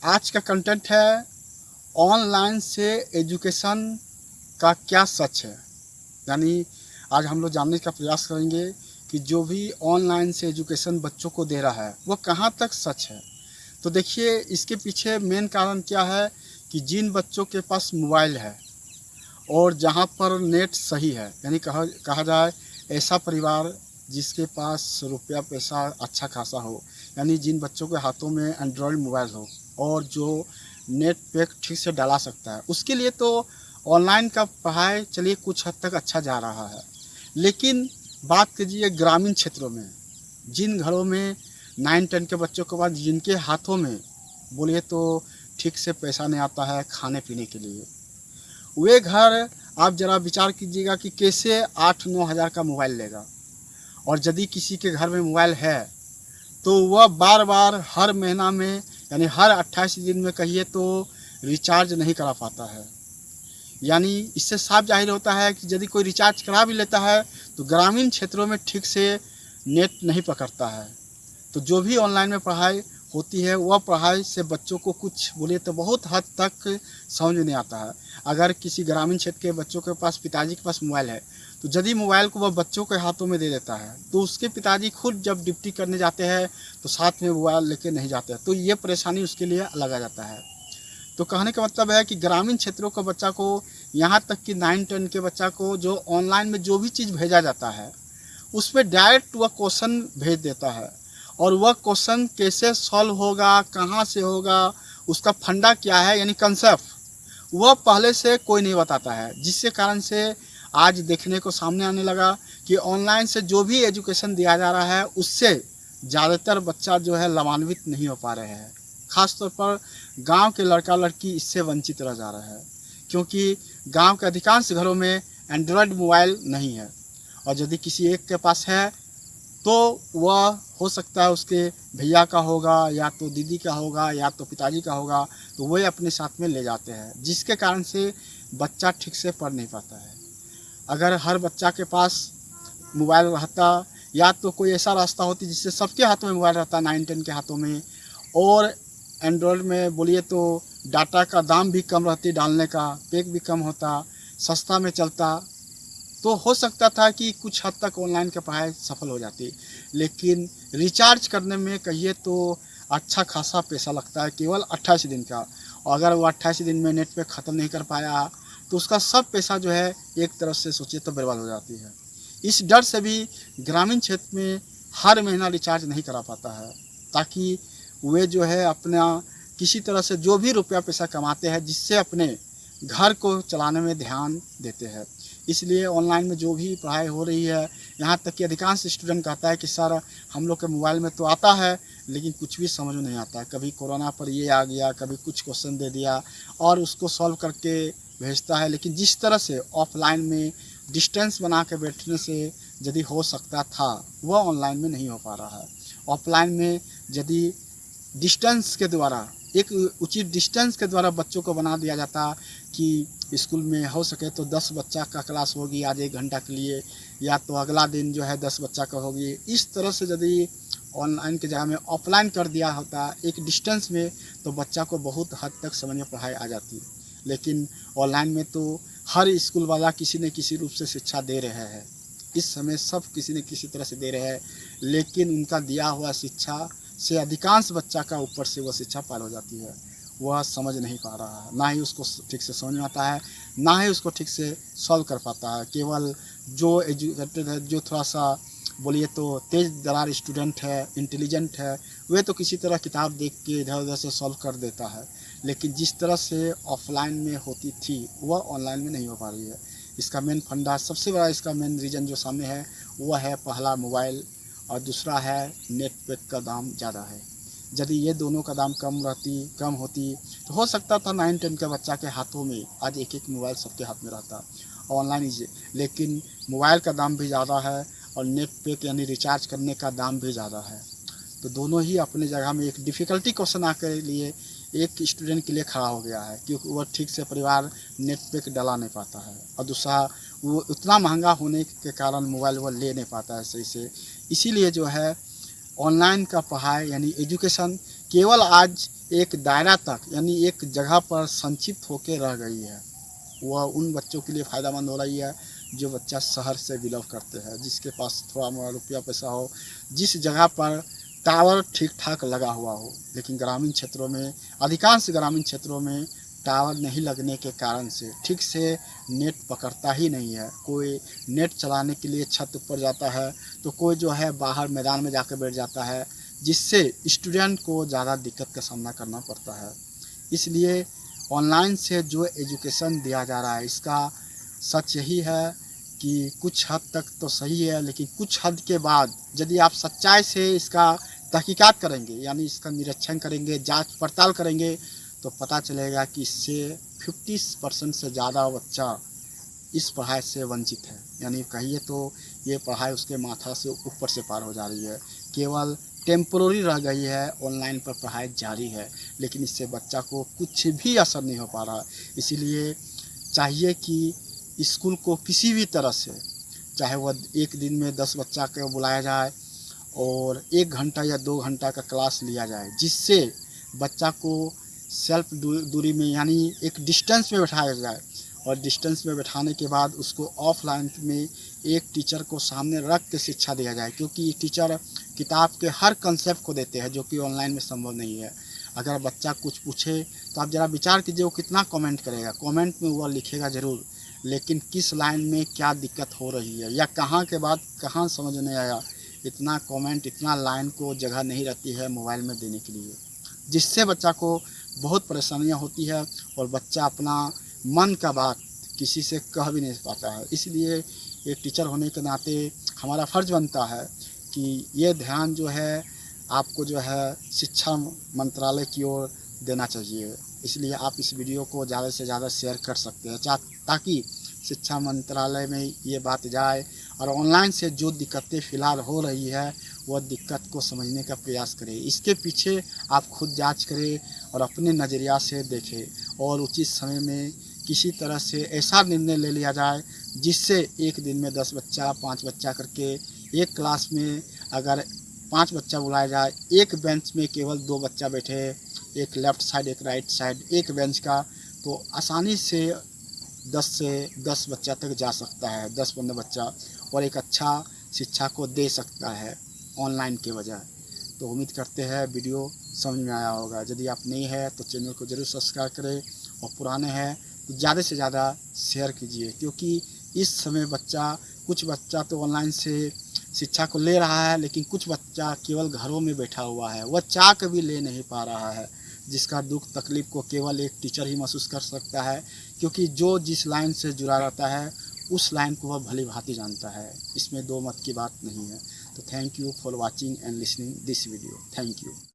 आज का कंटेंट है ऑनलाइन से एजुकेशन का क्या सच है। यानी आज हम लोग जानने का प्रयास करेंगे कि जो भी ऑनलाइन से एजुकेशन बच्चों को दे रहा है वो कहाँ तक सच है। तो देखिए, इसके पीछे मेन कारण क्या है कि जिन बच्चों के पास मोबाइल है और जहाँ पर नेट सही है, यानी कहा जाए ऐसा परिवार जिसके पास रुपया पैसा अच्छा खासा हो, यानी जिन बच्चों के हाथों में एंड्रॉयड मोबाइल हो और जो नेट पैक ठीक से डाला सकता है, उसके लिए तो ऑनलाइन का पढ़ाई चलिए कुछ हद तक अच्छा जा रहा है। लेकिन बात कीजिए ग्रामीण क्षेत्रों में, जिन घरों में 9-10 के बच्चों के बाद जिनके हाथों में बोलिए तो ठीक से पैसा नहीं आता है खाने पीने के लिए, वे घर आप ज़रा विचार कीजिएगा कि कैसे 8-9 हज़ार का मोबाइल लेगा। और यदि किसी के घर में मोबाइल है तो वह बार बार हर महीना में यानी हर 28 दिन में कहिए तो रिचार्ज नहीं करा पाता है। यानी इससे साफ जाहिर होता है कि यदि कोई रिचार्ज करा भी लेता है तो ग्रामीण क्षेत्रों में ठीक से नेट नहीं पकड़ता है। तो जो भी ऑनलाइन में पढ़ाई होती है वह पढ़ाई से बच्चों को कुछ बोलिए तो बहुत हद तक समझ नहीं आता है। अगर किसी ग्रामीण क्षेत्र के बच्चों के पास पिताजी के पास मोबाइल है तो यदि मोबाइल को वह बच्चों के हाथों में दे देता है तो उसके पिताजी खुद जब ड्यूटी करने जाते हैं तो साथ में मोबाइल लेके नहीं जाते, तो ये परेशानी उसके लिए अलग आ जाता है। तो कहने का मतलब है कि ग्रामीण क्षेत्रों का बच्चा को, यहाँ तक कि 9-10 के बच्चा को जो ऑनलाइन में जो भी चीज़ भेजा जाता है उसमें डायरेक्ट वह क्वेश्चन भेज देता है और वह क्वेश्चन कैसे सॉल्व होगा, कहाँ से होगा, उसका फंडा क्या है यानी कंसेप्ट, वह पहले से कोई नहीं बताता है। जिसके कारण से आज देखने को सामने आने लगा कि ऑनलाइन से जो भी एजुकेशन दिया जा रहा है उससे ज़्यादातर बच्चा जो है लाभान्वित नहीं हो पा रहे हैं। ख़ास तौर पर गांव के लड़का लड़की इससे वंचित रह जा रहे हैं, क्योंकि गांव के अधिकांश घरों में एंड्रॉयड मोबाइल नहीं है और यदि किसी एक के पास है तो वह हो सकता है उसके भैया का होगा या तो दीदी का होगा या तो पिताजी का होगा, तो वह अपने साथ में ले जाते हैं, जिसके कारण से बच्चा ठीक से पढ़ नहीं पाता है। अगर हर बच्चा के पास मोबाइल रहता या तो कोई ऐसा रास्ता होती जिससे सबके हाथों में मोबाइल रहता, 9-10 के हाथों में, और एंड्रॉयड में बोलिए तो डाटा का दाम भी कम रहती, डालने का पैक भी कम होता, सस्ता में चलता, तो हो सकता था कि कुछ हद तक ऑनलाइन की पढ़ाई सफल हो जाती। लेकिन रिचार्ज करने में कहिए तो अच्छा खासा पैसा लगता है, केवल 28 दिन का, और अगर वो 28 दिन में नेट पे ख़त्म नहीं कर पाया तो उसका सब पैसा जो है एक तरफ से सोचिए तो बर्बाद हो जाती है। इस डर से भी ग्रामीण क्षेत्र में हर महीना रिचार्ज नहीं करा पाता है, ताकि वे जो है अपना किसी तरह से जो भी रुपया पैसा कमाते हैं जिससे अपने घर को चलाने में ध्यान देते हैं। इसलिए ऑनलाइन में जो भी पढ़ाई हो रही है, यहाँ तक कि अधिकांश स्टूडेंट कहता है कि सर हम लोग के मोबाइल में तो आता है लेकिन कुछ भी समझ में नहीं आता है। कभी कोरोना पर ये आ गया, कभी कुछ क्वेश्चन दे दिया और उसको सॉल्व करके भेजता है। लेकिन जिस तरह से ऑफलाइन में डिस्टेंस बना के बैठने से यदि हो सकता था वह ऑनलाइन में नहीं हो पा रहा है। ऑफलाइन में यदि डिस्टेंस के द्वारा, एक उचित डिस्टेंस के द्वारा बच्चों को बना दिया जाता कि स्कूल में हो सके तो 10 बच्चा का क्लास होगी आज 1 घंटा के लिए, या तो अगला दिन जो है 10 बच्चा का होगी, इस तरह से यदि ऑनलाइन के जगह में ऑफलाइन कर दिया होता एक डिस्टेंस में तो बच्चा को बहुत हद तक समझ में पढ़ाई आ जाती। लेकिन ऑनलाइन में तो हर स्कूल वाला किसी न किसी रूप से शिक्षा दे रहे हैं, इस समय सब किसी न किसी तरह से दे रहे हैं, लेकिन उनका दिया हुआ शिक्षा से अधिकांश बच्चा का ऊपर से वह शिक्षा पार हो जाती है। वह समझ नहीं पा रहा है, ना ही उसको ठीक से समझ में आता है, ना ही उसको ठीक से सॉल्व कर पाता है। केवल जो एजुकेटेड है, जो थोड़ा सा बोलिए तो तेज़ दरार स्टूडेंट है, इंटेलिजेंट है, वे तो किसी तरह किताब देख के इधर उधर से सॉल्व कर देता है। लेकिन जिस तरह से ऑफलाइन में होती थी वह ऑनलाइन में नहीं हो पा रही है। इसका मेन फंडा, सबसे बड़ा इसका मेन रीज़न जो सामने है वह है पहला मोबाइल और दूसरा है नेट पैक का दाम ज़्यादा है। यदि ये दोनों का दाम कम होती तो हो सकता था 9-10 के बच्चा के हाथों में आज एक मोबाइल सबके हाथ में रहता ऑनलाइन ही। लेकिन मोबाइल का दाम भी ज़्यादा है और नेट पैक यानी रिचार्ज करने का दाम भी ज़्यादा है। तो दोनों ही अपने जगह में एक डिफ़िकल्टी क्वेश्चन आकर लिए एक स्टूडेंट के लिए खड़ा हो गया है, क्योंकि वह ठीक से परिवार नेट पैक डला नहीं पाता है, और दूसरा वो उतना महंगा होने के कारण मोबाइल वह ले नहीं पाता है सही से। इसीलिए जो है ऑनलाइन का पढ़ाई यानी एजुकेशन केवल आज एक दायरा तक यानी एक जगह पर संक्षिप्त होकर रह गई है। वह उन बच्चों के लिए फ़ायदेमंद हो रही है जो बच्चा शहर से बिलोंग करते हैं, जिसके पास थोड़ा मोड़ा रुपया पैसा हो, जिस जगह पर टावर ठीक ठाक लगा हुआ हो। लेकिन ग्रामीण क्षेत्रों में, अधिकांश ग्रामीण क्षेत्रों में टावर नहीं लगने के कारण से ठीक से नेट पकड़ता ही नहीं है। कोई नेट चलाने के लिए छत पर जाता है तो कोई जो है बाहर मैदान में जाकर बैठ जाता है, जिससे स्टूडेंट को ज़्यादा दिक्कत का सामना करना पड़ता है। इसलिए ऑनलाइन से जो एजुकेशन दिया जा रहा है, इसका सच यही है कि कुछ हद तक तो सही है, लेकिन कुछ हद के बाद यदि आप सच्चाई से इसका तहकीकात करेंगे, यानी इसका निरीक्षण करेंगे, जांच पड़ताल करेंगे, तो पता चलेगा कि इससे 50% से ज़्यादा बच्चा इस पढ़ाई से वंचित है। यानी कहिए तो ये पढ़ाई उसके माथा से ऊपर से पार हो जा रही है, केवल टेम्पोररी रह गई है, ऑनलाइन पर पढ़ाई जारी है, लेकिन इससे बच्चा को कुछ भी असर नहीं हो पा रहा। इसीलिए चाहिए कि स्कूल को किसी भी तरह से, चाहे वह एक दिन में 10 बच्चा को बुलाया जाए और 1 घंटा या 2 घंटा का क्लास लिया जाए, जिससे बच्चा को सेल्फ दूरी में यानी एक डिस्टेंस में बैठाया जाए, और डिस्टेंस में बैठाने के बाद उसको ऑफलाइन में एक टीचर को सामने रख के शिक्षा दिया जाए, क्योंकि टीचर किताब के हर कंसेप्ट को देते हैं जो कि ऑनलाइन में संभव नहीं है। अगर बच्चा कुछ पूछे तो आप ज़रा विचार कीजिए वो कितना कमेंट करेगा। कमेंट में वह लिखेगा ज़रूर, लेकिन किस लाइन में क्या दिक्कत हो रही है या कहाँ के बाद कहाँ समझ नहीं आया, इतना कमेंट, इतना लाइन को जगह नहीं रहती है मोबाइल में देने के लिए, जिससे बच्चा को बहुत परेशानियाँ होती है और बच्चा अपना मन का बात किसी से कह भी नहीं पाता है। इसलिए एक टीचर होने के नाते हमारा फ़र्ज़ बनता है कि ये ध्यान जो है आपको जो है शिक्षा मंत्रालय की ओर देना चाहिए। इसलिए आप इस वीडियो को ज़्यादा से ज़्यादा शेयर कर सकते हैं, ताकि शिक्षा मंत्रालय में ये बात जाए और ऑनलाइन से जो दिक्कतें फ़िलहाल हो रही है वह दिक्कत को समझने का प्रयास करें। इसके पीछे आप खुद जांच करें और अपने नज़रिया से देखें और उचित समय में किसी तरह से ऐसा निर्णय ले लिया जाए जिससे एक दिन में 10 बच्चा 5 बच्चा करके एक क्लास में अगर 5 बच्चा बुलाया जाए, एक बेंच में केवल 2 बच्चा बैठे, एक लेफ़्ट साइड एक राइट साइड एक बेंच का, तो आसानी से 10 से 10 बच्चा तक जा सकता है, 10-15 बच्चा, और एक अच्छा शिक्षा को दे सकता है ऑनलाइन के बजाय। तो उम्मीद करते हैं वीडियो समझ में आया होगा। यदि आप नए हैं तो चैनल को ज़रूर सब्सक्राइब करें और पुराने हैं तो ज़्यादा से ज़्यादा शेयर कीजिए, क्योंकि इस समय कुछ बच्चा तो ऑनलाइन से शिक्षा को ले रहा है, लेकिन कुछ बच्चा केवल घरों में बैठा हुआ है, वह चाह के भी ले नहीं पा रहा है, जिसका दुख तकलीफ़ को केवल एक टीचर ही महसूस कर सकता है, क्योंकि जो जिस लाइन से जुड़ा रहता है उस लाइन को वह भली भांति जानता है। इसमें दो मत की बात नहीं है। तो thank you for watching and listening this video. Thank you.